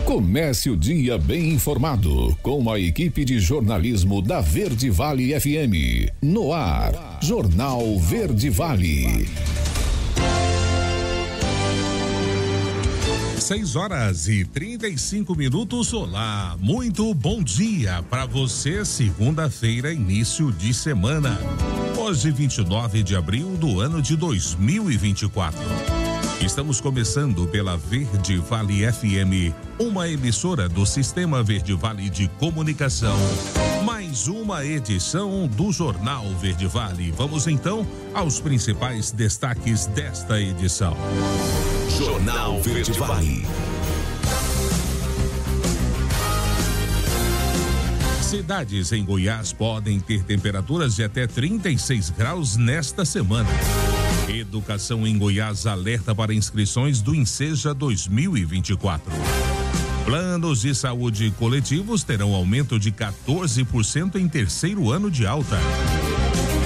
Comece o dia bem informado com a equipe de jornalismo da Verde Vale FM. No ar, Jornal Verde Vale. 6h35. Olá, muito bom dia para você. Segunda-feira, início de semana. Hoje, 29 de abril do ano de 2024. Estamos começando pela Verde Vale FM, uma emissora do Sistema Verde Vale de Comunicação. Mais uma edição do Jornal Verde Vale. Vamos então aos principais destaques desta edição. Jornal Verde Vale. Cidades em Goiás podem ter temperaturas de até 36 graus nesta semana. Educação em Goiás alerta para inscrições do Enseja 2024. Planos de saúde coletivos terão aumento de 14% em terceiro ano de alta.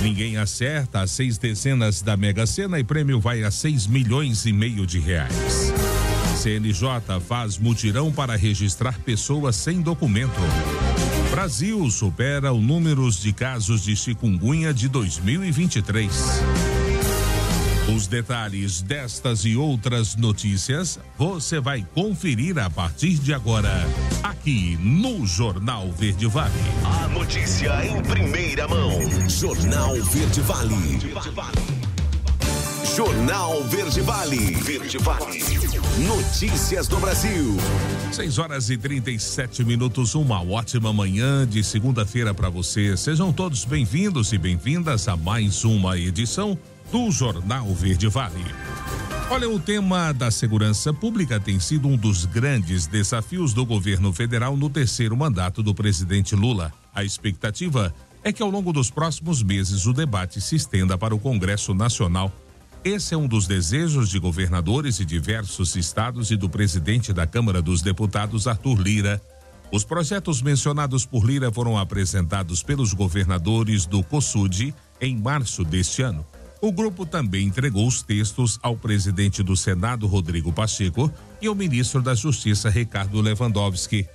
Ninguém acerta as 6 dezenas da Mega Sena e prêmio vai a 6,5 milhões de reais. CNJ faz mutirão para registrar pessoas sem documento. Brasil supera o número de casos de chikungunya de 2023. Os detalhes destas e outras notícias você vai conferir a partir de agora, aqui no Jornal Verde Vale. A notícia em primeira mão. Jornal Verde Vale. Jornal Verde Vale. Verde Vale. Notícias do Brasil. 6h37. Uma ótima manhã de segunda-feira para você. Sejam todos bem-vindos e bem-vindas a mais uma edição do Jornal Verde Vale. Olha, o tema da segurança pública tem sido um dos grandes desafios do governo federal no terceiro mandato do presidente Lula. A expectativa é que ao longo dos próximos meses o debate se estenda para o Congresso Nacional. Esse é um dos desejos de governadores de diversos estados e do presidente da Câmara dos Deputados, Arthur Lira. Os projetos mencionados por Lira foram apresentados pelos governadores do COSUD em março deste ano. O grupo também entregou os textos ao presidente do Senado, Rodrigo Pacheco, e ao ministro da Justiça, Ricardo Lewandowski.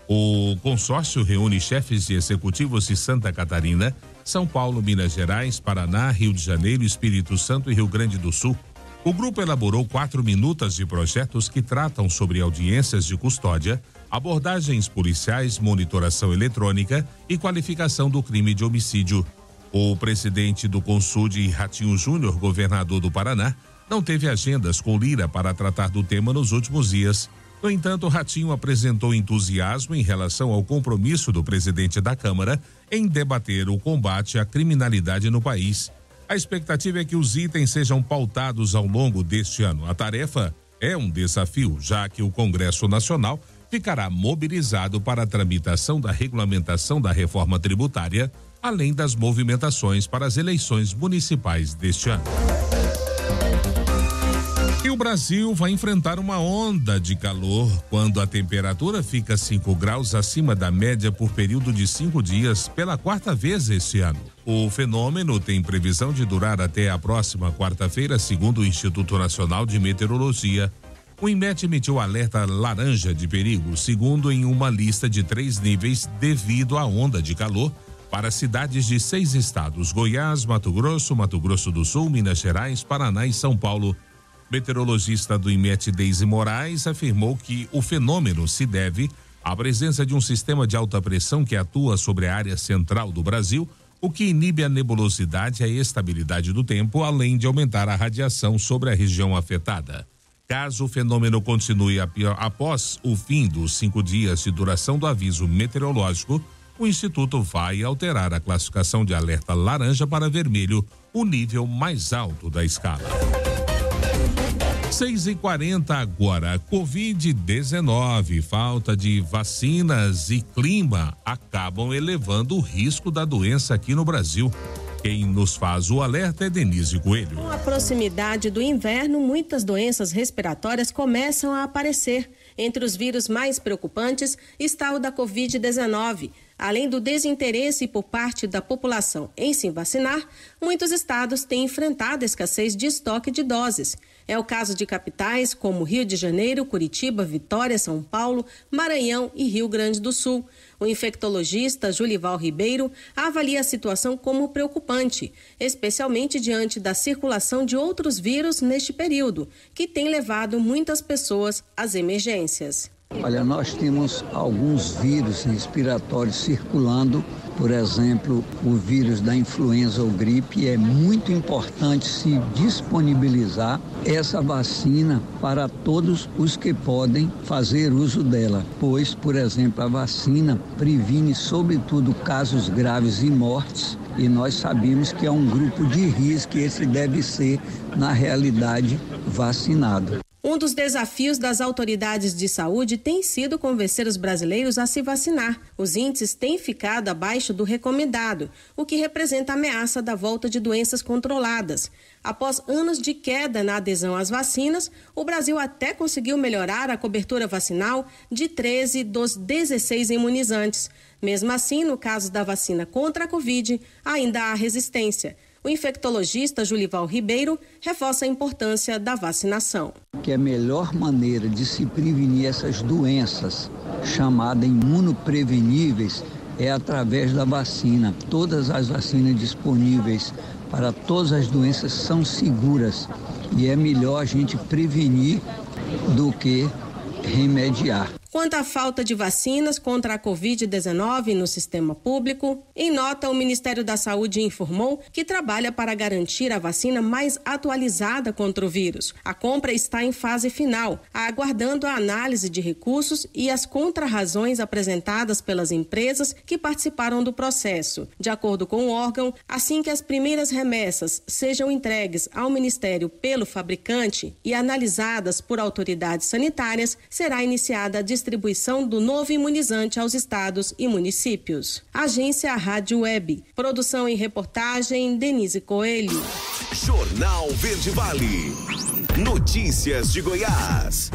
O consórcio reúne chefes de executivos de Santa Catarina, São Paulo, Minas Gerais, Paraná, Rio de Janeiro, Espírito Santo e Rio Grande do Sul. O grupo elaborou 4 minutas de projetos que tratam sobre audiências de custódia, abordagens policiais, monitoração eletrônica e qualificação do crime de homicídio. O presidente do CONSUD, Ratinho Júnior, governador do Paraná, não teve agendas com Lira para tratar do tema nos últimos dias. No entanto, Ratinho apresentou entusiasmo em relação ao compromisso do presidente da Câmara em debater o combate à criminalidade no país. A expectativa é que os itens sejam pautados ao longo deste ano. A tarefa é um desafio, já que o Congresso Nacional ficará mobilizado para a tramitação da regulamentação da reforma tributária, além das movimentações para as eleições municipais deste ano. E o Brasil vai enfrentar uma onda de calor quando a temperatura fica 5 graus acima da média por período de 5 dias pela 4ª vez este ano. O fenômeno tem previsão de durar até a próxima quarta-feira, segundo o Instituto Nacional de Meteorologia. O INMET emitiu alerta laranja de perigo, segundo em uma lista de 3 níveis devido à onda de calor para cidades de 6 estados: Goiás, Mato Grosso do Sul, Minas Gerais, Paraná e São Paulo. Meteorologista do INMET, Deise Moraes, afirmou que o fenômeno se deve à presença de um sistema de alta pressão que atua sobre a área central do Brasil, o que inibe a nebulosidade e a estabilidade do tempo, além de aumentar a radiação sobre a região afetada. Caso o fenômeno continue após o fim dos 5 dias de duração do aviso meteorológico, o Instituto vai alterar a classificação de alerta laranja para vermelho, o nível mais alto da escala. 6h40 agora. Covid-19, falta de vacinas e clima acabam elevando o risco da doença aqui no Brasil. Quem nos faz o alerta é Denise Coelho. Com a proximidade do inverno, muitas doenças respiratórias começam a aparecer. Entre os vírus mais preocupantes está o da Covid-19. Além do desinteresse por parte da população em se vacinar, muitos estados têm enfrentado a escassez de estoque de doses. É o caso de capitais como Rio de Janeiro, Curitiba, Vitória, São Paulo, Maranhão e Rio Grande do Sul. O infectologista Julival Ribeiro avalia a situação como preocupante, especialmente diante da circulação de outros vírus neste período, que tem levado muitas pessoas às emergências. Olha, nós temos alguns vírus respiratórios circulando, por exemplo, o vírus da influenza ou gripe, e é muito importante se disponibilizar essa vacina para todos os que podem fazer uso dela, pois, por exemplo, a vacina previne, sobretudo, casos graves e mortes, e nós sabemos que é um grupo de risco e esse deve ser, na realidade, vacinado. Um dos desafios das autoridades de saúde tem sido convencer os brasileiros a se vacinar. Os índices têm ficado abaixo do recomendado, o que representa a ameaça da volta de doenças controladas. Após anos de queda na adesão às vacinas, o Brasil até conseguiu melhorar a cobertura vacinal de 13 dos 16 imunizantes. Mesmo assim, no caso da vacina contra a Covid, ainda há resistência. O infectologista Julival Ribeiro reforça a importância da vacinação. Que a melhor maneira de se prevenir essas doenças, chamadas imunopreveníveis, é através da vacina. Todas as vacinas disponíveis para todas as doenças são seguras e é melhor a gente prevenir do que remediar. Quanto à falta de vacinas contra a Covid-19 no sistema público, em nota, o Ministério da Saúde informou que trabalha para garantir a vacina mais atualizada contra o vírus. A compra está em fase final, aguardando a análise de recursos e as contrarrazões apresentadas pelas empresas que participaram do processo. De acordo com o órgão, assim que as primeiras remessas sejam entregues ao Ministério pelo fabricante e analisadas por autoridades sanitárias, será iniciada a distribuição do novo imunizante aos estados e municípios. Agência Rádio Web. Produção e reportagem, Denise Coelho. Jornal Verde Vale. Notícias de Goiás.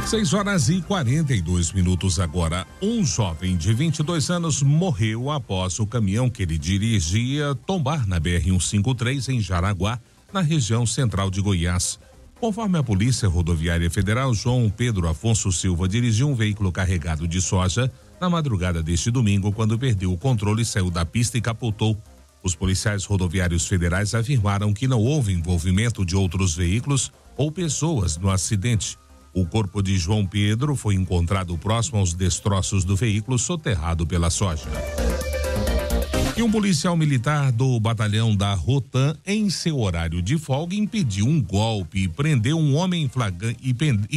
6h42 agora. Um jovem de 22 anos morreu após o caminhão que ele dirigia tombar na BR-153 em Jaraguá, na região central de Goiás. Conforme a Polícia Rodoviária Federal, João Pedro Afonso Silva dirigiu um veículo carregado de soja na madrugada deste domingo, quando perdeu o controle, saiu da pista e capotou. Os policiais rodoviários federais afirmaram que não houve envolvimento de outros veículos ou pessoas no acidente. O corpo de João Pedro foi encontrado próximo aos destroços do veículo soterrado pela soja. E um policial militar do batalhão da Rotan, em seu horário de folga, impediu um golpe e prendeu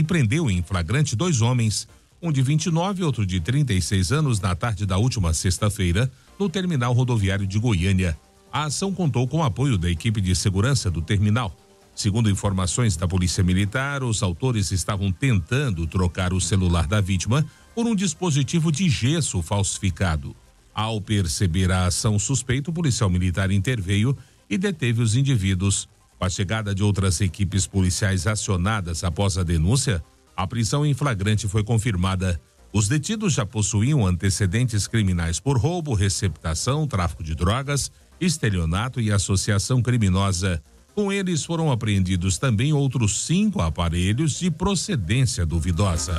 prendeu em flagrante dois homens, um de 29 e outro de 36 anos, na tarde da última sexta-feira, no terminal rodoviário de Goiânia. A ação contou com o apoio da equipe de segurança do terminal. Segundo informações da Polícia Militar, os autores estavam tentando trocar o celular da vítima por um dispositivo de gesso falsificado. Ao perceber a ação suspeita, o policial militar interveio e deteve os indivíduos. Com a chegada de outras equipes policiais acionadas após a denúncia, a prisão em flagrante foi confirmada. Os detidos já possuíam antecedentes criminais por roubo, receptação, tráfico de drogas, estelionato e associação criminosa. Com eles foram apreendidos também outros 5 aparelhos de procedência duvidosa.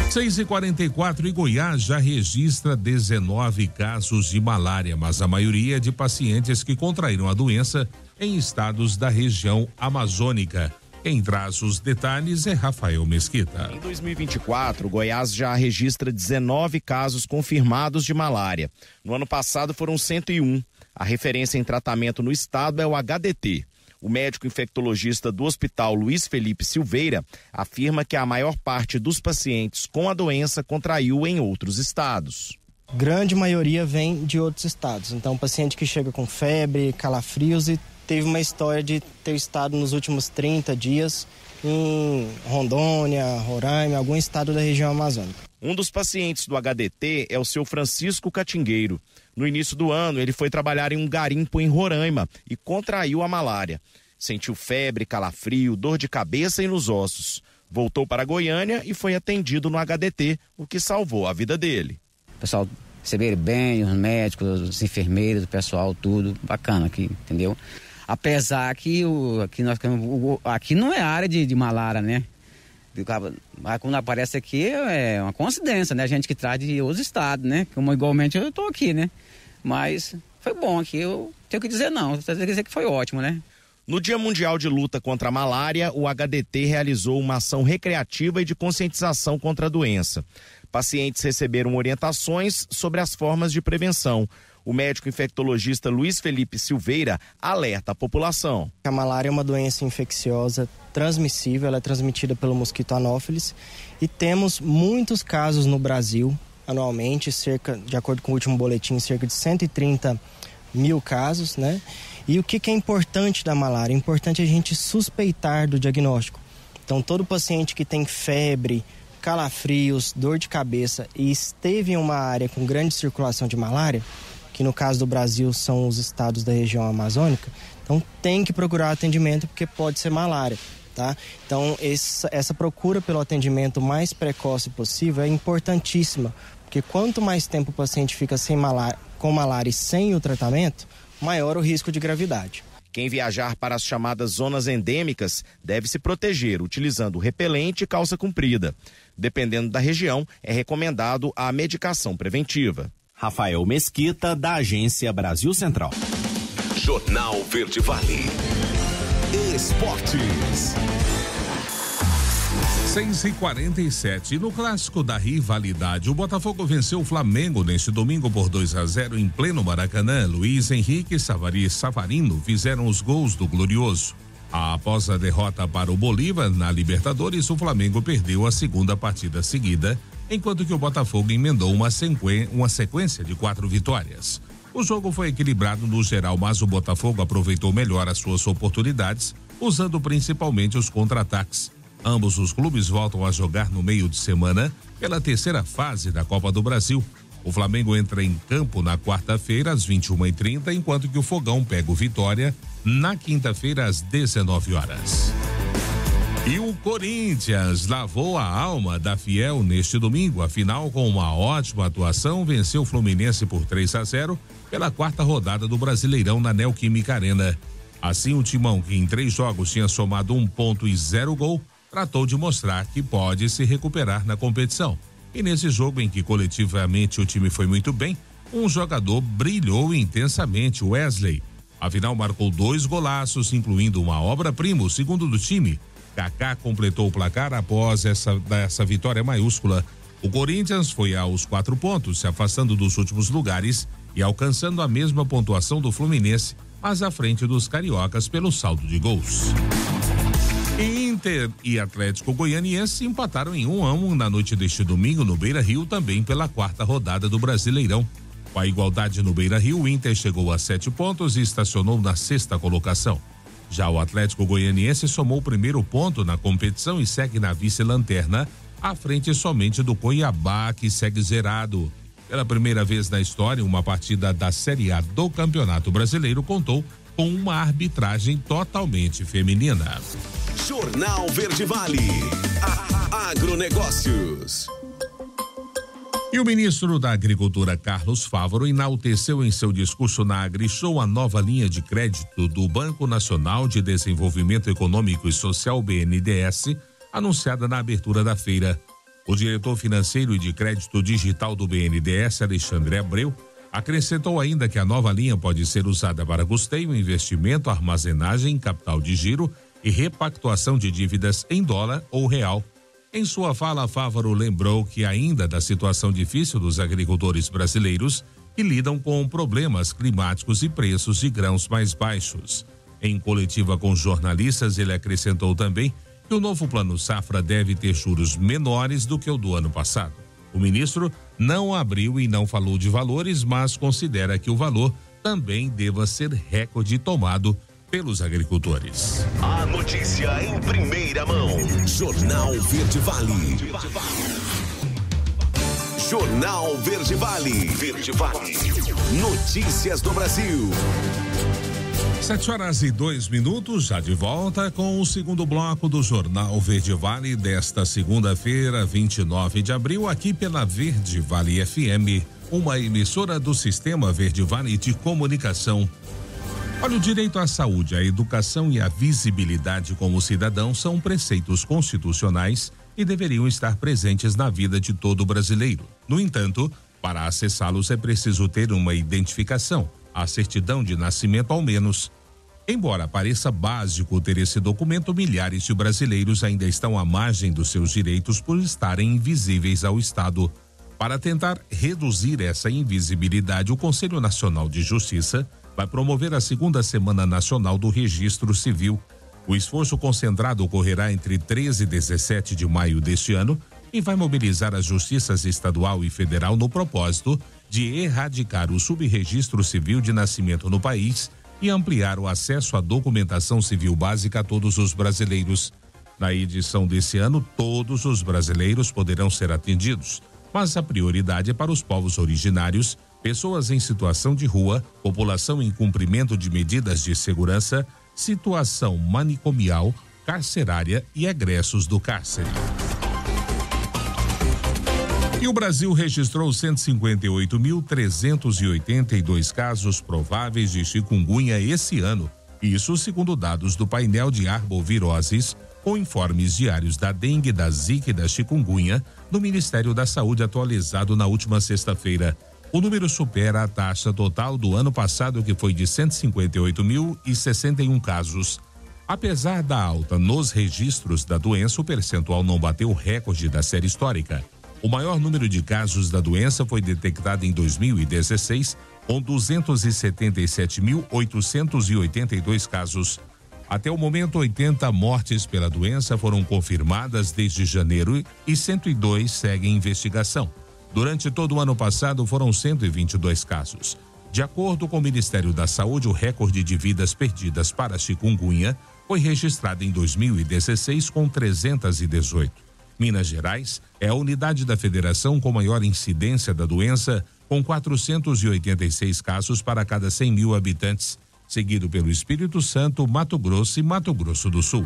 6h44 e Goiás já registra 19 casos de malária, mas a maioria de pacientes que contraíram a doença em estados da região amazônica. Quem traz os detalhes é Rafael Mesquita. Em 2024, Goiás já registra 19 casos confirmados de malária. No ano passado foram 101. A referência em tratamento no estado é o HDT. O médico infectologista do Hospital Luiz Felipe Silveira afirma que a maior parte dos pacientes com a doença contraiu em outros estados. Grande maioria vem de outros estados. Então, paciente que chega com febre, calafrios e teve uma história de ter estado nos últimos 30 dias em Rondônia, Roraima, algum estado da região amazônica. Um dos pacientes do HDT é o seu Francisco Catingueiro. No início do ano, ele foi trabalhar em um garimpo em Roraima e contraiu a malária. Sentiu febre, calafrio, dor de cabeça e nos ossos. Voltou para Goiânia e foi atendido no HDT, o que salvou a vida dele. O pessoal receberam bem, os médicos, os enfermeiros, o pessoal, tudo bacana aqui, entendeu? Apesar que aqui não é área de malária, né? Mas quando aparece aqui é uma coincidência, né? A gente que traz de outros estados, né? Como igualmente eu tô aqui, né? Mas foi bom aqui, eu tenho que dizer não, tenho que dizer que foi ótimo, né? No Dia Mundial de Luta contra a Malária, o HDT realizou uma ação recreativa e de conscientização contra a doença. Pacientes receberam orientações sobre as formas de prevenção. O médico infectologista Luiz Felipe Silveira alerta a população. A malária é uma doença infecciosa transmissível, ela é transmitida pelo mosquito Anopheles e temos muitos casos no Brasil anualmente, de acordo com o último boletim, cerca de 130 mil casos, né? E o que é importante da malária? É importante a gente suspeitar do diagnóstico. Então, todo paciente que tem febre, calafrios, dor de cabeça e esteve em uma área com grande circulação de malária, que no caso do Brasil são os estados da região amazônica, então tem que procurar atendimento porque pode ser malária, tá? Então, essa procura pelo atendimento mais precoce possível é importantíssima, porque quanto mais tempo o paciente fica com malária e sem o tratamento, maior o risco de gravidade. Quem viajar para as chamadas zonas endêmicas deve se proteger utilizando repelente e calça comprida. Dependendo da região, é recomendado a medicação preventiva. Rafael Mesquita, da Agência Brasil Central. Jornal Verde Vale. Esportes. 6h47. No clássico da rivalidade, o Botafogo venceu o Flamengo neste domingo por 2-0 em pleno Maracanã. Luiz Henrique e Savarino fizeram os gols do Glorioso. Após a derrota para o Bolívar na Libertadores, o Flamengo perdeu a segunda partida seguida, enquanto que o Botafogo emendou uma sequência de 4 vitórias. O jogo foi equilibrado no geral, mas o Botafogo aproveitou melhor as suas oportunidades, usando principalmente os contra-ataques. Ambos os clubes voltam a jogar no meio de semana pela terceira fase da Copa do Brasil. O Flamengo entra em campo na quarta-feira às 21h30, enquanto que o Fogão pega o Vitória na quinta-feira às 19 horas. E o Corinthians lavou a alma da Fiel neste domingo. Afinal, com uma ótima atuação, venceu o Fluminense por 3-0 pela quarta rodada do Brasileirão na Neoquímica Arena. Assim, o Timão, que em 3 jogos tinha somado 1 ponto e 0 gol, tratou de mostrar que pode se recuperar na competição. E nesse jogo em que coletivamente o time foi muito bem, um jogador brilhou intensamente, Wesley. Afinal, marcou 2 golaços, incluindo uma obra-prima, o segundo do time. Kaká completou o placar após essa vitória maiúscula. O Corinthians foi aos 4 pontos, se afastando dos últimos lugares e alcançando a mesma pontuação do Fluminense, mas à frente dos cariocas pelo saldo de gols. Inter e Atlético Goianiense empataram em 1-1 na noite deste domingo no Beira-Rio, também pela quarta rodada do Brasileirão. Com a igualdade no Beira-Rio, o Inter chegou a 7 pontos e estacionou na 6ª colocação. Já o Atlético Goianiense somou o primeiro ponto na competição e segue na vice-lanterna, à frente somente do Cuiabá, que segue zerado. Pela primeira vez na história, uma partida da Série A do Campeonato Brasileiro contou com uma arbitragem totalmente feminina. Jornal Verde Vale. Agronegócios. E o ministro da Agricultura, Carlos Fávaro, enalteceu em seu discurso na AgriShow a nova linha de crédito do Banco Nacional de Desenvolvimento Econômico e Social, BNDES, anunciada na abertura da feira. O diretor financeiro e de crédito digital do BNDES, Alexandre Abreu, acrescentou ainda que a nova linha pode ser usada para custeio, investimento, armazenagem, capital de giro e repactuação de dívidas em dólar ou real. Em sua fala, Fávaro lembrou que ainda da situação difícil dos agricultores brasileiros que lidam com problemas climáticos e preços de grãos mais baixos. Em coletiva com jornalistas, ele acrescentou também que o novo Plano Safra deve ter juros menores do que o do ano passado. O ministro não abriu e não falou de valores, mas considera que o valor também deva ser recorde tomado pelos agricultores. A notícia em primeira mão. Jornal Verde Vale. Jornal Verde Vale. Verde Vale. Notícias do Brasil. 7h02, já de volta com o segundo bloco do Jornal Verde Vale desta segunda-feira, 29 de abril, aqui pela Verde Vale FM, uma emissora do Sistema Verde Vale de Comunicação. Olha, o direito à saúde, à educação e à visibilidade como cidadão são preceitos constitucionais e deveriam estar presentes na vida de todo brasileiro. No entanto, para acessá-los é preciso ter uma identificação, a certidão de nascimento ao menos. Embora pareça básico ter esse documento, milhares de brasileiros ainda estão à margem dos seus direitos por estarem invisíveis ao Estado. Para tentar reduzir essa invisibilidade, o Conselho Nacional de Justiça vai promover a segunda Semana Nacional do Registro Civil. O esforço concentrado ocorrerá entre 13 e 17 de maio deste ano e vai mobilizar as justiças estadual e federal no propósito de erradicar o subregistro civil de nascimento no país e ampliar o acesso à documentação civil básica a todos os brasileiros. Na edição desse ano, todos os brasileiros poderão ser atendidos, mas a prioridade é para os povos originários, pessoas em situação de rua, população em cumprimento de medidas de segurança, situação manicomial, carcerária e egressos do cárcere. E o Brasil registrou 158.382 casos prováveis de chikungunya esse ano. Isso segundo dados do painel de arboviroses, com informes diários da dengue, da zika e da chikungunya, do Ministério da Saúde atualizado na última sexta-feira. O número supera a taxa total do ano passado, que foi de 158.061 casos. Apesar da alta nos registros da doença, o percentual não bateu o recorde da série histórica. O maior número de casos da doença foi detectado em 2016, com 277.882 casos. Até o momento, 80 mortes pela doença foram confirmadas desde janeiro e 102 seguem em investigação. Durante todo o ano passado, foram 122 casos. De acordo com o Ministério da Saúde, o recorde de vidas perdidas para a chikungunya foi registrado em 2016 com 318. Minas Gerais é a unidade da federação com maior incidência da doença, com 486 casos para cada 100 mil habitantes, seguido pelo Espírito Santo, Mato Grosso e Mato Grosso do Sul.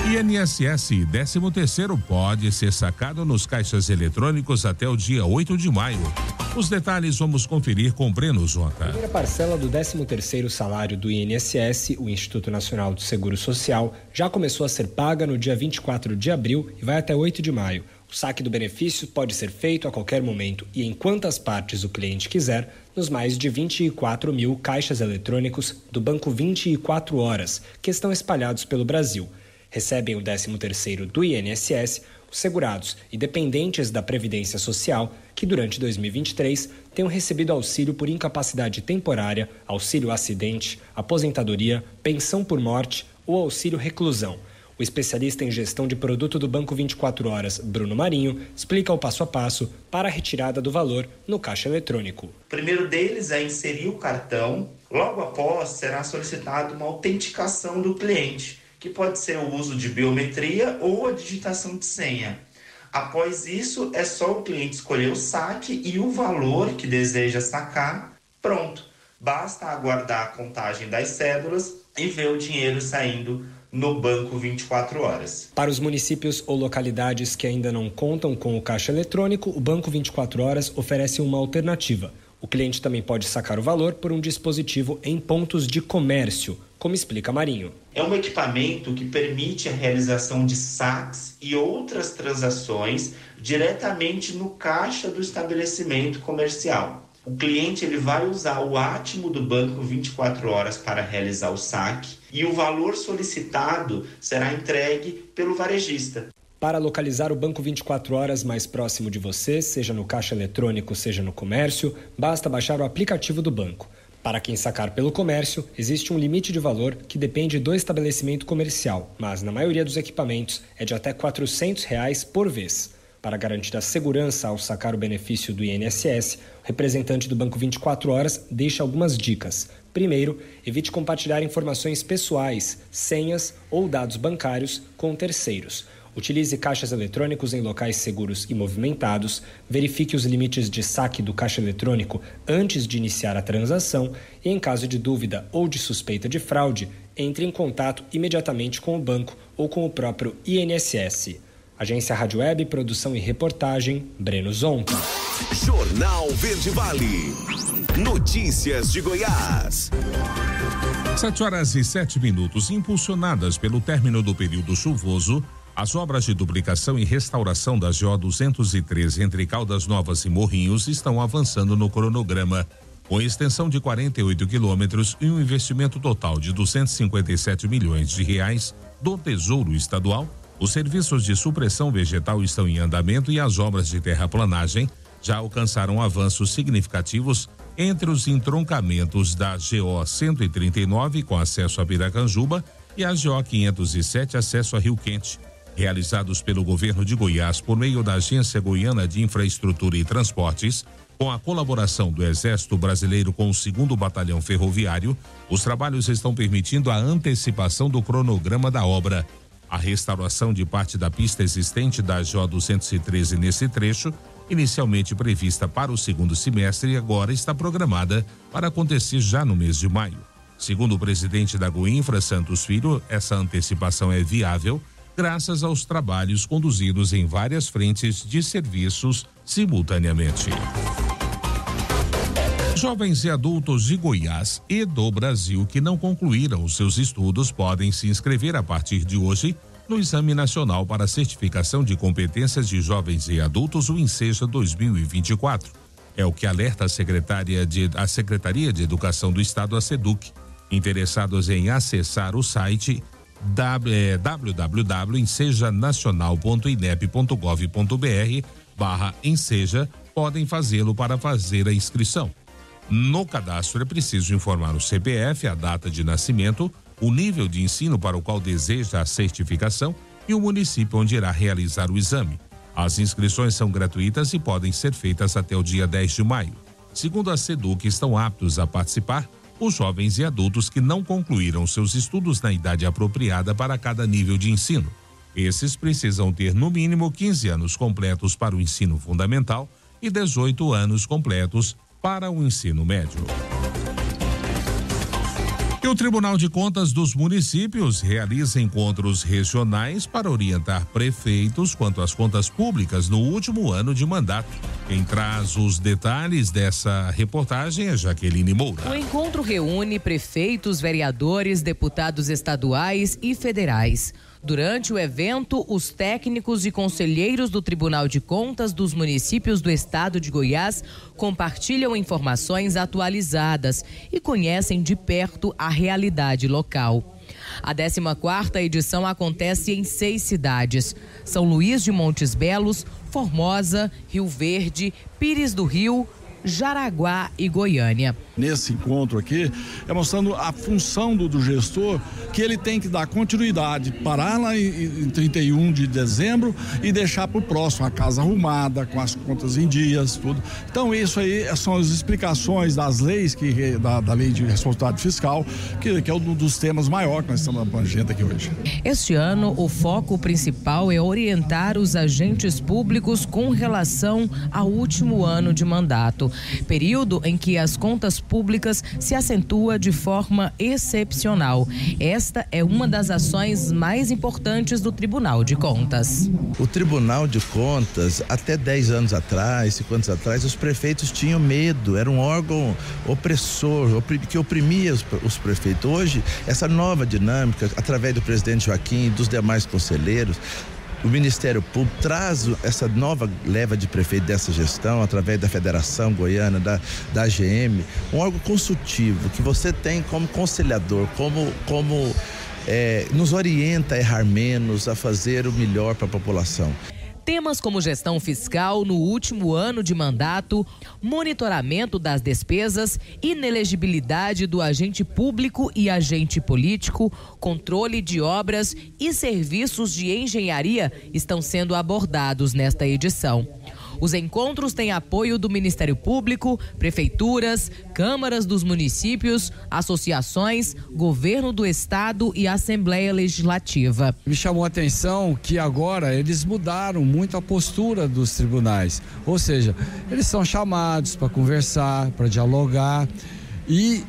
INSS 13º pode ser sacado nos caixas eletrônicos até o dia 8 de maio. Os detalhes vamos conferir com Breno Zonta. A primeira parcela do 13º salário do INSS, o Instituto Nacional do Seguro Social, já começou a ser paga no dia 24 de abril e vai até 8 de maio. O saque do benefício pode ser feito a qualquer momento e em quantas partes o cliente quiser, nos mais de 24 mil caixas eletrônicos do Banco 24 Horas, que estão espalhados pelo Brasil. Recebem o 13º do INSS os segurados e dependentes da Previdência Social que durante 2023 tenham recebido auxílio por incapacidade temporária, auxílio acidente, aposentadoria, pensão por morte ou auxílio reclusão. O especialista em gestão de produto do Banco 24 Horas, Bruno Marinho, explica o passo a passo para a retirada do valor no caixa eletrônico. O primeiro deles é inserir o cartão. Logo após, será solicitada uma autenticação do cliente, que pode ser o uso de biometria ou a digitação de senha. Após isso, é só o cliente escolher o saque e o valor que deseja sacar. Pronto, basta aguardar a contagem das cédulas e ver o dinheiro saindo no Banco 24 Horas. Para os municípios ou localidades que ainda não contam com o caixa eletrônico, o Banco 24 Horas oferece uma alternativa. O cliente também pode sacar o valor por um dispositivo em pontos de comércio, como explica Marinho. É um equipamento que permite a realização de saques e outras transações diretamente no caixa do estabelecimento comercial. O cliente ele vai usar o átimo do Banco 24 Horas para realizar o saque e o valor solicitado será entregue pelo varejista. Para localizar o Banco 24 Horas mais próximo de você, seja no caixa eletrônico, seja no comércio, basta baixar o aplicativo do banco. Para quem sacar pelo comércio, existe um limite de valor que depende do estabelecimento comercial, mas na maioria dos equipamentos é de até R$ 400 por vez. Para garantir a segurança ao sacar o benefício do INSS, o representante do Banco 24 Horas deixa algumas dicas. Primeiro, evite compartilhar informações pessoais, senhas ou dados bancários com terceiros. Utilize caixas eletrônicos em locais seguros e movimentados, verifique os limites de saque do caixa eletrônico antes de iniciar a transação e, em caso de dúvida ou de suspeita de fraude, entre em contato imediatamente com o banco ou com o próprio INSS. Agência Rádio Web, produção e reportagem, Breno Zonta. Jornal Verde Vale. Notícias de Goiás. 7h07. Impulsionadas pelo término do período chuvoso, as obras de duplicação e restauração da GO 213 entre Caldas Novas e Morrinhos estão avançando no cronograma. Com extensão de 48 quilômetros e um investimento total de 257 milhões de reais do Tesouro Estadual, os serviços de supressão vegetal estão em andamento e as obras de terraplanagem já alcançaram avanços significativos entre os entroncamentos da GO 139 com acesso a Piracanjuba e a GO 507 acesso a Rio Quente, realizados pelo governo de Goiás por meio da Agência Goiana de Infraestrutura e Transportes, com a colaboração do Exército Brasileiro com o 2º Batalhão Ferroviário. Os trabalhos estão permitindo a antecipação do cronograma da obra. A restauração de parte da pista existente da GO 213 nesse trecho, inicialmente prevista para o 2º semestre, agora está programada para acontecer já no mês de maio. Segundo o presidente da Goinfra, Santos Filho, essa antecipação é viável graças aos trabalhos conduzidos em várias frentes de serviços simultaneamente. Jovens e adultos de Goiás e do Brasil que não concluíram os seus estudos podem se inscrever a partir de hoje no Exame Nacional para Certificação de Competências de Jovens e Adultos, o INSEJA 2024. É o que alerta a Secretaria de Educação do Estado, a SEDUC. Interessados em acessar o site www.ensejanacional.inep.gov.br/enseja podem fazê-lo para fazer a inscrição. No cadastro é preciso informar o CPF, a data de nascimento, o nível de ensino para o qual deseja a certificação e o município onde irá realizar o exame. As inscrições são gratuitas e podem ser feitas até o dia 10 de maio. Segundo a SEDUC, estão aptos a participar os jovens e adultos que não concluíram seus estudos na idade apropriada para cada nível de ensino. Esses precisam ter no mínimo 15 anos completos para o ensino fundamental e 18 anos completos para o ensino médio. E o Tribunal de Contas dos Municípios realiza encontros regionais para orientar prefeitos quanto às contas públicas no último ano de mandato. Quem traz os detalhes dessa reportagem é Jaqueline Moura. O encontro reúne prefeitos, vereadores, deputados estaduais e federais. Durante o evento, os técnicos e conselheiros do Tribunal de Contas dos Municípios do Estado de Goiás compartilham informações atualizadas e conhecem de perto a realidade local. A 14ª edição acontece em 6 cidades: São Luís de Montes Belos, Formosa, Rio Verde, Pires do Rio, Jaraguá e Goiânia. Nesse encontro aqui, é mostrando a função do gestor, que ele tem que dar continuidade, parar lá em 31 de dezembro e deixar para o próximo a casa arrumada, com as contas em dias, tudo. Então isso aí são as explicações das leis, da lei de responsabilidade fiscal, que é um dos temas maiores que nós estamos abrangendo aqui hoje. Este ano, o foco principal é orientar os agentes públicos com relação ao último ano de mandato, período em que as contas públicas se acentua de forma excepcional. Esta é uma das ações mais importantes do Tribunal de Contas. O Tribunal de Contas, até 10 anos atrás, 5 anos atrás, os prefeitos tinham medo, era um órgão opressor, que oprimia os prefeitos. Hoje, essa nova dinâmica, através do presidente Joaquim e dos demais conselheiros, o Ministério Público traz essa nova leva de prefeito dessa gestão, através da Federação Goiana, da AGM, um órgão consultivo que você tem como conciliador, nos orienta a errar menos, a fazer o melhor para a população. Temas como gestão fiscal no último ano de mandato, monitoramento das despesas, inelegibilidade do agente público e agente político, controle de obras e serviços de engenharia estão sendo abordados nesta edição. Os encontros têm apoio do Ministério Público, prefeituras, câmaras dos municípios, associações, governo do estado e Assembleia Legislativa. Me chamou a atenção que agora eles mudaram muito a postura dos tribunais, ou seja, eles são chamados para conversar, para dialogar e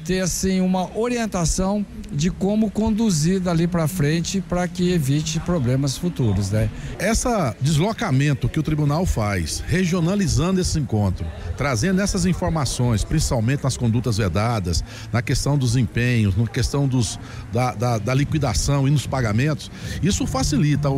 ter assim uma orientação de como conduzir dali para frente para que evite problemas futuros, né? Esse deslocamento que o tribunal faz, regionalizando esse encontro, trazendo essas informações, principalmente nas condutas vedadas, na questão dos empenhos, na questão da liquidação e nos pagamentos, isso facilita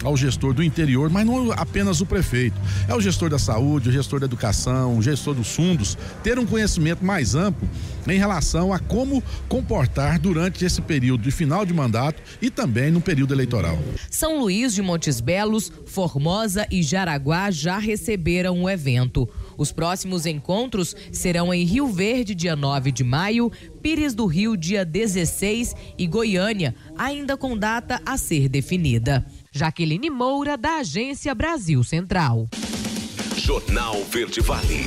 ao gestor do interior, mas não apenas o prefeito, é o gestor da saúde, o gestor da educação, o gestor dos fundos, ter um conhecimento mais amplo em relação a como comportar durante esse período de final de mandato e também no período eleitoral. São Luís de Montes Belos, Formosa e Jaraguá já receberam o evento. Os próximos encontros serão em Rio Verde, dia 9 de maio, Pires do Rio, dia 16 e Goiânia, ainda com data a ser definida. Jaqueline Moura, da Agência Brasil Central. Jornal Verde Vale.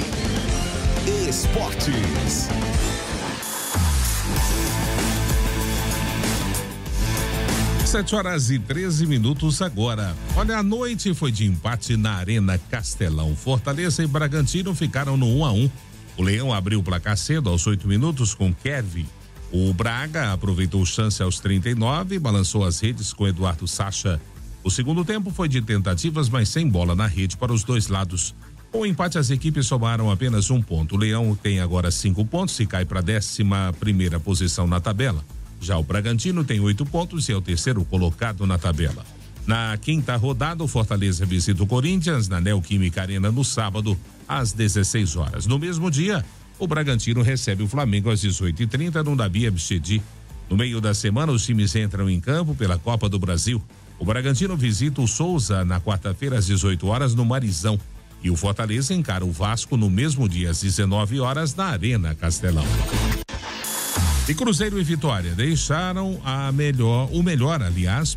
Esportes. Sete horas e 13 minutos agora. Olha, a noite foi de empate na Arena Castelão. Fortaleza e Bragantino ficaram no 1-1. O Leão abriu o placar cedo aos 8 minutos com Kevin. O Braga aproveitou chance aos 39 e balançou as redes com Eduardo Sacha. O segundo tempo foi de tentativas, mas sem bola na rede para os dois lados. Com o empate, as equipes somaram apenas 1 ponto. O Leão tem agora 5 pontos e cai para a 11ª posição na tabela. Já o Bragantino tem 8 pontos e é o terceiro colocado na tabela. Na quinta rodada, o Fortaleza visita o Corinthians na Neoquímica Arena no sábado, às 16 horas. No mesmo dia, o Bragantino recebe o Flamengo às 18h30 no Dabi Abichedi. No meio da semana, os times entram em campo pela Copa do Brasil. O Bragantino visita o Souza na quarta-feira às 18 horas no Marizão. E o Fortaleza encara o Vasco no mesmo dia às 19 horas na Arena Castelão. E Cruzeiro e Vitória deixaram o melhor,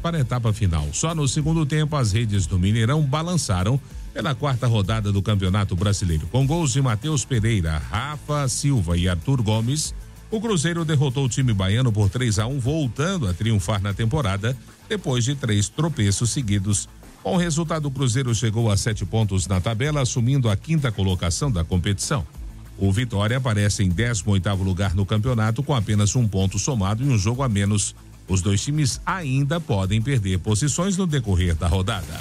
para a etapa final. Só no segundo tempo, as redes do Mineirão balançaram pela quarta rodada do Campeonato Brasileiro. Com gols de Matheus Pereira, Rafa Silva e Arthur Gomes, o Cruzeiro derrotou o time baiano por 3-1, voltando a triunfar na temporada, depois de 3 tropeços seguidos. Com o resultado, o Cruzeiro chegou a 7 pontos na tabela, assumindo a 5ª colocação da competição. O Vitória aparece em 18º lugar no campeonato com apenas 1 ponto somado e um jogo a menos. Os dois times ainda podem perder posições no decorrer da rodada.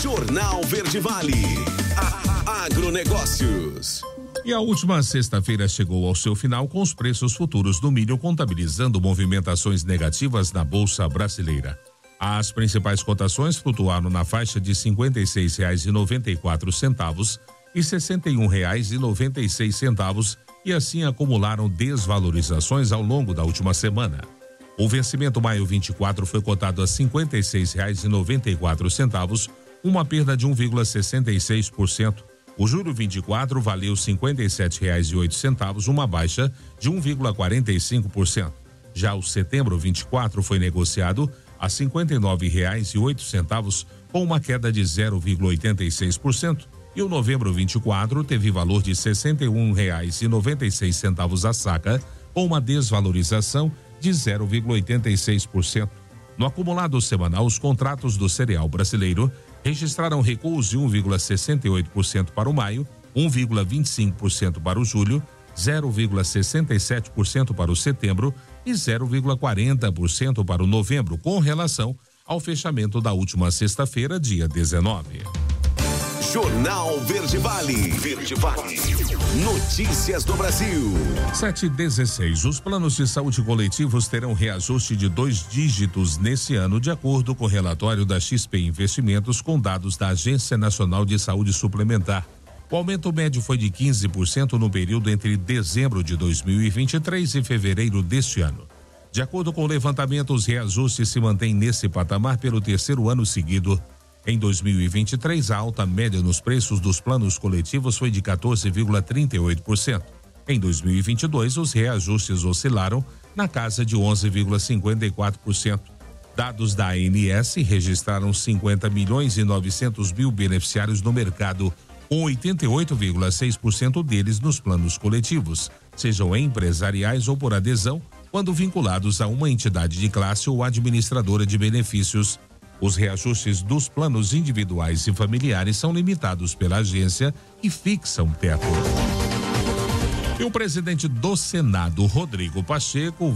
Jornal Verde Vale. Agronegócios. E a última sexta-feira chegou ao seu final com os preços futuros do milho contabilizando movimentações negativas na Bolsa Brasileira. As principais cotações flutuaram na faixa de R$ 56,94 e R$ 61,96 e assim acumularam desvalorizações ao longo da última semana. O vencimento maio 24 foi cotado a R$ 56,94, uma perda de 1,66%. O julho 24 valeu R$ 57,08, uma baixa de 1,45%. Já o setembro 24 foi negociado a R$ 59,08, com uma queda de 0,86%. E o novembro 24 teve valor de R$ 61,96 a saca, com uma desvalorização de 0,86%. No acumulado semanal, os contratos do cereal brasileiro registraram recuos de 1,68% para o maio, 1,25% para o julho, 0,67% para o setembro e 0,40% para o novembro, com relação ao fechamento da última sexta-feira, dia 19. Jornal Verde Vale. Verde Vale. Notícias do Brasil. 7h16. Os planos de saúde coletivos terão reajuste de 2 dígitos nesse ano, de acordo com o relatório da XP Investimentos com dados da Agência Nacional de Saúde Suplementar. O aumento médio foi de 15% no período entre dezembro de 2023 e fevereiro deste ano. De acordo com o levantamento, os reajustes se mantêm nesse patamar pelo 3º ano seguido. Em 2023, a alta média nos preços dos planos coletivos foi de 14,38%. Em 2022, os reajustes oscilaram na casa de 11,54%. Dados da ANS registraram 50 milhões e 900 mil beneficiários no mercado, com 88,6% deles nos planos coletivos, sejam empresariais ou por adesão, quando vinculados a uma entidade de classe ou administradora de benefícios. Os reajustes dos planos individuais e familiares são limitados pela agência e fixam teto. E o presidente do Senado, Rodrigo Pacheco,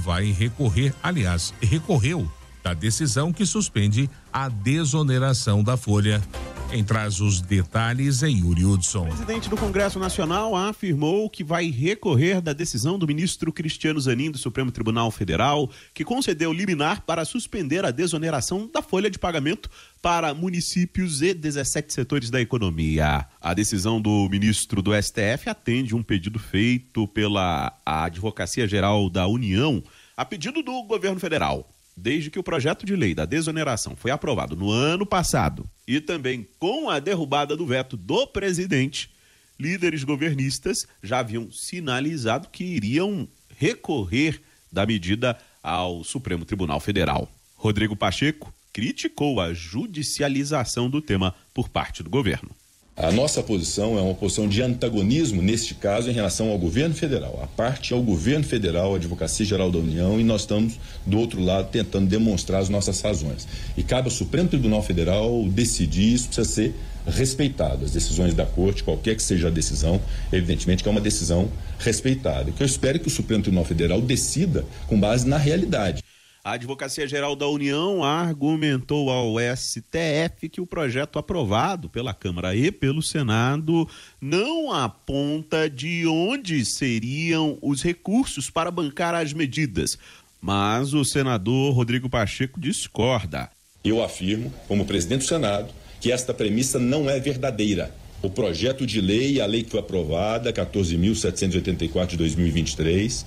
recorreu da decisão que suspende a desoneração da folha. Quem traz os detalhes é Yuri Hudson. O presidente do Congresso Nacional afirmou que vai recorrer da decisão do ministro Cristiano Zanin do Supremo Tribunal Federal, que concedeu liminar para suspender a desoneração da folha de pagamento para municípios e 17 setores da economia. A decisão do ministro do STF atende um pedido feito pela Advocacia Geral da União, a pedido do governo federal. Desde que o projeto de lei da desoneração foi aprovado no ano passado e também com a derrubada do veto do presidente, líderes governistas já haviam sinalizado que iriam recorrer da medida ao Supremo Tribunal Federal. Rodrigo Pacheco criticou a judicialização do tema por parte do governo. A nossa posição é uma posição de antagonismo, neste caso, em relação ao governo federal. A parte é o governo federal, a Advocacia Geral da União, e nós estamos, do outro lado, tentando demonstrar as nossas razões. E cabe ao Supremo Tribunal Federal decidir, isso precisa ser respeitado. As decisões da Corte, qualquer que seja a decisão, evidentemente que é uma decisão respeitada. O que eu espero é que o Supremo Tribunal Federal decida com base na realidade. A Advocacia Geral da União argumentou ao STF que o projeto aprovado pela Câmara e pelo Senado não aponta de onde seriam os recursos para bancar as medidas. Mas o senador Rodrigo Pacheco discorda. Eu afirmo, como presidente do Senado, que esta premissa não é verdadeira. O projeto de lei, a lei que foi aprovada, 14.784 de 2023,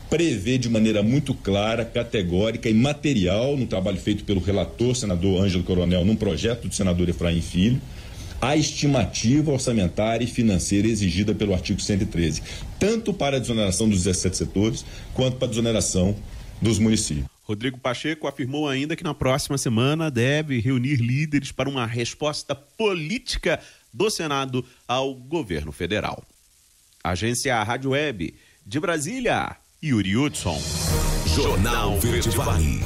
prevê de maneira muito clara, categórica e material, no trabalho feito pelo relator, senador Ângelo Coronel, num projeto do senador Efraim Filho, a estimativa orçamentária e financeira exigida pelo artigo 113, tanto para a desoneração dos 17 setores, quanto para a desoneração dos municípios. Rodrigo Pacheco afirmou ainda que na próxima semana deve reunir líderes para uma resposta política do Senado ao governo federal. Agência Rádio Web de Brasília, Yuri Hudson. Jornal Verde Vale.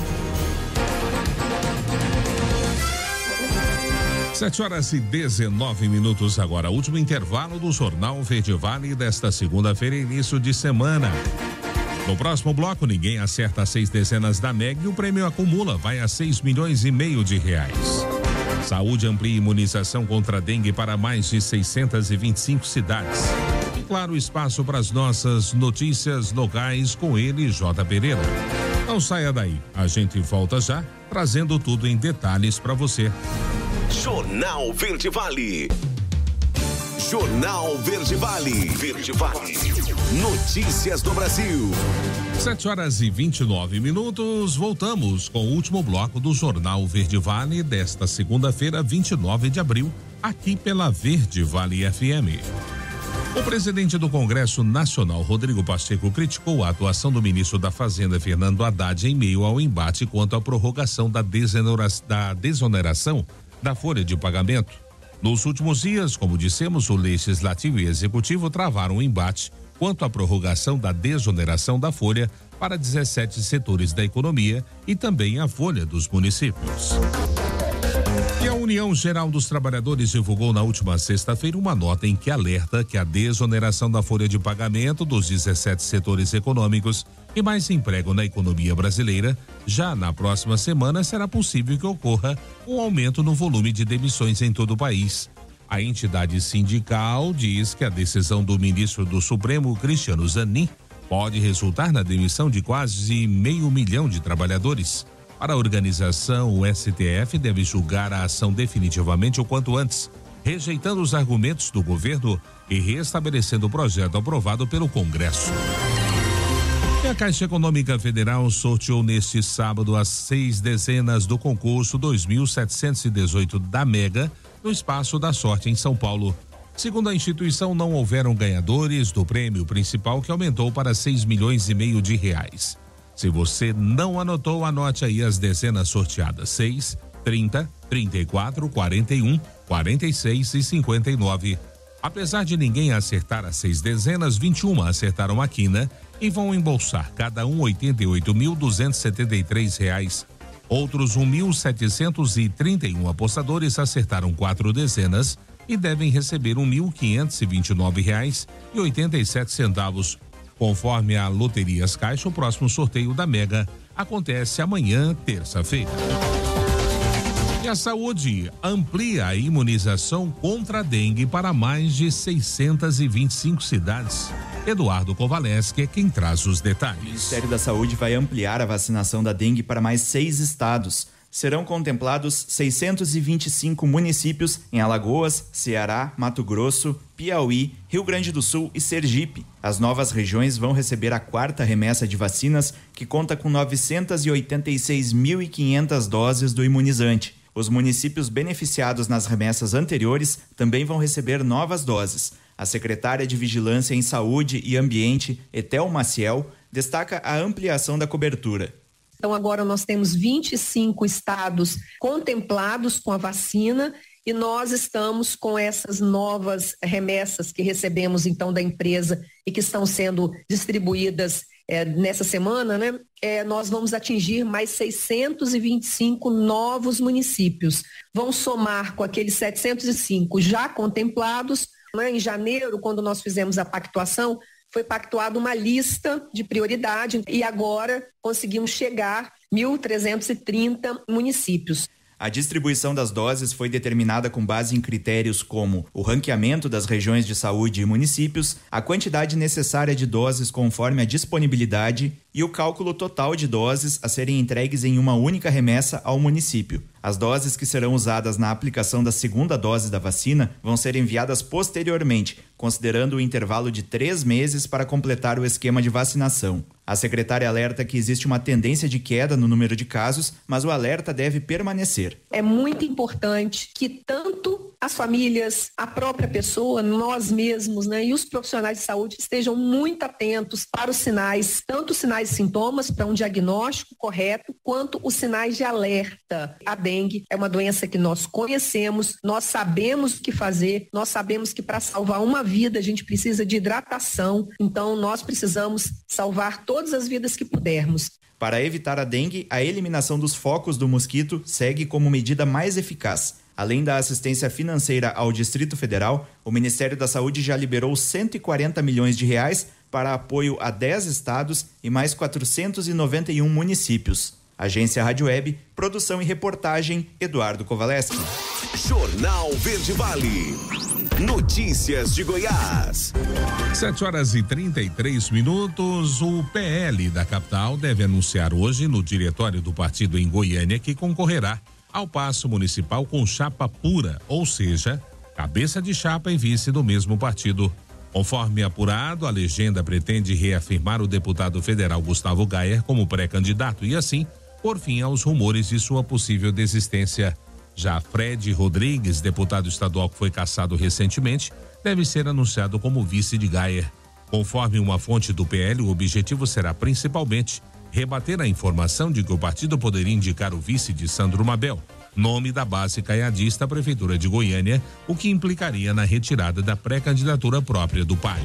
7h19 agora, último intervalo do Jornal Verde Vale desta segunda-feira, início de semana. No próximo bloco, ninguém acerta 6 dezenas da MEG e o prêmio acumula, vai a 6,5 milhões de reais. Saúde amplia imunização contra a dengue para mais de 625 cidades. E claro, espaço para as nossas notícias locais com ele, J. Pereira. Não saia daí, a gente volta já, trazendo tudo em detalhes para você. Jornal Verde Vale. Jornal Verde Vale. Verde Vale. Notícias do Brasil. 7h29, voltamos com o último bloco do Jornal Verde Vale desta segunda-feira, 29 de abril, aqui pela Verde Vale FM. O presidente do Congresso Nacional, Rodrigo Pacheco, criticou a atuação do ministro da Fazenda, Fernando Haddad, em meio ao embate quanto à prorrogação da desoneração da folha de pagamento. Nos últimos dias, como dissemos, o Legislativo e Executivo travaram um embate quanto à prorrogação da desoneração da folha para 17 setores da economia e também a folha dos municípios. E a União Geral dos Trabalhadores divulgou na última sexta-feira uma nota em que alerta que a desoneração da folha de pagamento dos 17 setores econômicos que mais empregam na economia brasileira, já na próxima semana será possível que ocorra um aumento no volume de demissões em todo o país. A entidade sindical diz que a decisão do ministro do Supremo, Cristiano Zanin, pode resultar na demissão de quase 500 mil de trabalhadores. Para a organização, o STF deve julgar a ação definitivamente o quanto antes, rejeitando os argumentos do governo e restabelecendo o projeto aprovado pelo Congresso. E a Caixa Econômica Federal sorteou neste sábado as 6 dezenas do concurso 2.718 da Mega, no Espaço da Sorte, em São Paulo. Segundo a instituição, não houveram ganhadores do prêmio principal, que aumentou para 6,5 milhões de reais. Se você não anotou, anote aí as dezenas sorteadas: 6, 30, 34, 41, 46 e 59. Apesar de ninguém acertar as 6 dezenas, 21 acertaram a quina e vão embolsar cada um R$ 88.273. Outros 1.731 apostadores acertaram 4 dezenas e devem receber R$ 1.529,87. Conforme a Loterias Caixa, o próximo sorteio da Mega acontece amanhã, terça-feira. E a saúde amplia a imunização contra a dengue para mais de 625 cidades. Eduardo Kovaleski é quem traz os detalhes. O Ministério da Saúde vai ampliar a vacinação da dengue para mais 6 estados. Serão contemplados 625 municípios em Alagoas, Ceará, Mato Grosso, Piauí, Rio Grande do Sul e Sergipe. As novas regiões vão receber a 4ª remessa de vacinas, que conta com 986.500 doses do imunizante. Os municípios beneficiados nas remessas anteriores também vão receber novas doses. A secretária de Vigilância em Saúde e Ambiente, Etel Maciel, destaca a ampliação da cobertura. Então, agora nós temos 25 estados contemplados com a vacina e nós estamos com essas novas remessas que recebemos, então, da empresa e que estão sendo distribuídas nessa semana, né? Nós vamos atingir mais 625 novos municípios. Vão somar com aqueles 705 já contemplados, né? Em janeiro, quando nós fizemos a pactuação, foi pactuada uma lista de prioridade e agora conseguimos chegar a 1.330 municípios. A distribuição das doses foi determinada com base em critérios como o ranqueamento das regiões de saúde e municípios, a quantidade necessária de doses conforme a disponibilidade e o cálculo total de doses a serem entregues em uma única remessa ao município. As doses que serão usadas na aplicação da 2ª dose da vacina vão ser enviadas posteriormente, considerando o intervalo de 3 meses para completar o esquema de vacinação. A secretária alerta que existe uma tendência de queda no número de casos, mas o alerta deve permanecer. É muito importante que tanto as famílias, a própria pessoa, nós mesmos, né, e os profissionais de saúde estejam muito atentos para os sinais, tanto os sinais e sintomas para um diagnóstico correto, quanto os sinais de alerta. A dengue é uma doença que nós conhecemos, nós sabemos o que fazer, nós sabemos que para salvar uma vida a gente precisa de hidratação, então nós precisamos salvar todas as vidas que pudermos. Para evitar a dengue, a eliminação dos focos do mosquito segue como medida mais eficaz. Além da assistência financeira ao Distrito Federal, o Ministério da Saúde já liberou 140 milhões de reais para apoio a 10 estados e mais 491 municípios. Agência Rádio Web, produção e reportagem, Eduardo Kovaleski. Jornal Verde Vale. Notícias de Goiás. 7h33. O PL da capital deve anunciar hoje no diretório do partido em Goiânia que concorrerá ao Paço Municipal com chapa pura, ou seja, cabeça de chapa e vice do mesmo partido. Conforme apurado, a legenda pretende reafirmar o deputado federal Gustavo Gayer como pré-candidato e assim por fim aos rumores de sua possível desistência. Já Fred Rodrigues, deputado estadual que foi cassado recentemente, deve ser anunciado como vice de Gayer. Conforme uma fonte do PL, o objetivo será principalmente rebater a informação de que o partido poderia indicar o vice de Sandro Mabel, nome da base caiadista à Prefeitura de Goiânia, o que implicaria na retirada da pré-candidatura própria do pai.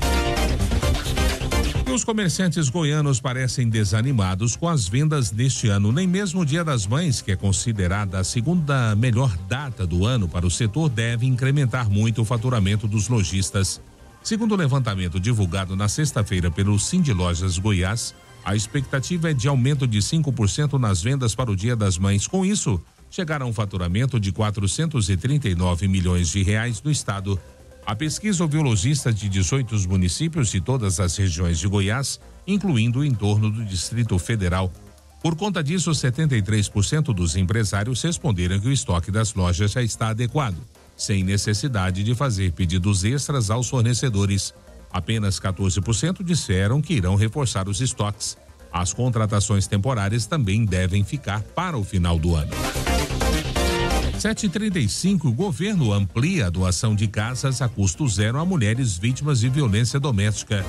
E os comerciantes goianos parecem desanimados com as vendas neste ano. Nem mesmo o Dia das Mães, que é considerada a segunda melhor data do ano para o setor, deve incrementar muito o faturamento dos lojistas. Segundo o levantamento divulgado na sexta-feira pelo Sindilojas Goiás, a expectativa é de aumento de 5% nas vendas para o Dia das Mães. Com isso, chegará a um faturamento de 439 milhões de reais no estado. A pesquisa ouviu lojistas de 18 municípios de todas as regiões de Goiás, incluindo o entorno do Distrito Federal. Por conta disso, 73% dos empresários responderam que o estoque das lojas já está adequado, sem necessidade de fazer pedidos extras aos fornecedores. Apenas 14% disseram que irão reforçar os estoques. As contratações temporárias também devem ficar para o final do ano. 7h35, o governo amplia a doação de casas a custo zero a mulheres vítimas de violência doméstica.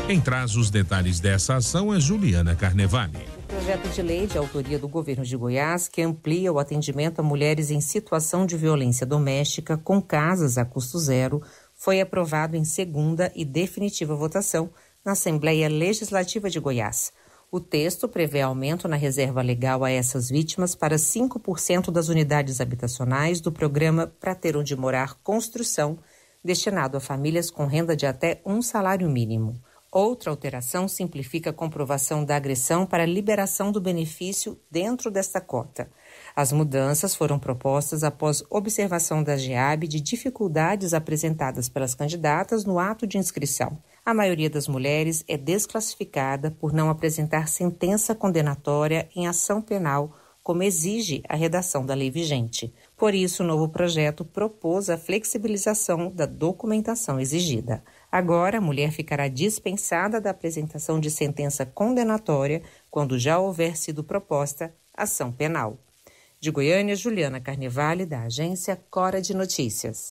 Quem traz os detalhes dessa ação é Juliana Carnevale. O Projeto de lei de autoria do governo de Goiás que amplia o atendimento a mulheres em situação de violência doméstica com casas a custo zero foi aprovado em segunda e definitiva votação na Assembleia Legislativa de Goiás. O texto prevê aumento na reserva legal a essas vítimas para 5% das unidades habitacionais do programa Pra Ter Onde Morar Construção, destinado a famílias com renda de até um salário mínimo. Outra alteração simplifica a comprovação da agressão para liberação do benefício dentro desta cota. As mudanças foram propostas após observação da GEAB de dificuldades apresentadas pelas candidatas no ato de inscrição. A maioria das mulheres é desclassificada por não apresentar sentença condenatória em ação penal, como exige a redação da lei vigente. Por isso, o novo projeto propôs a flexibilização da documentação exigida. Agora, a mulher ficará dispensada da apresentação de sentença condenatória quando já houver sido proposta ação penal. De Goiânia, Juliana Carnevale, da agência Cora de Notícias.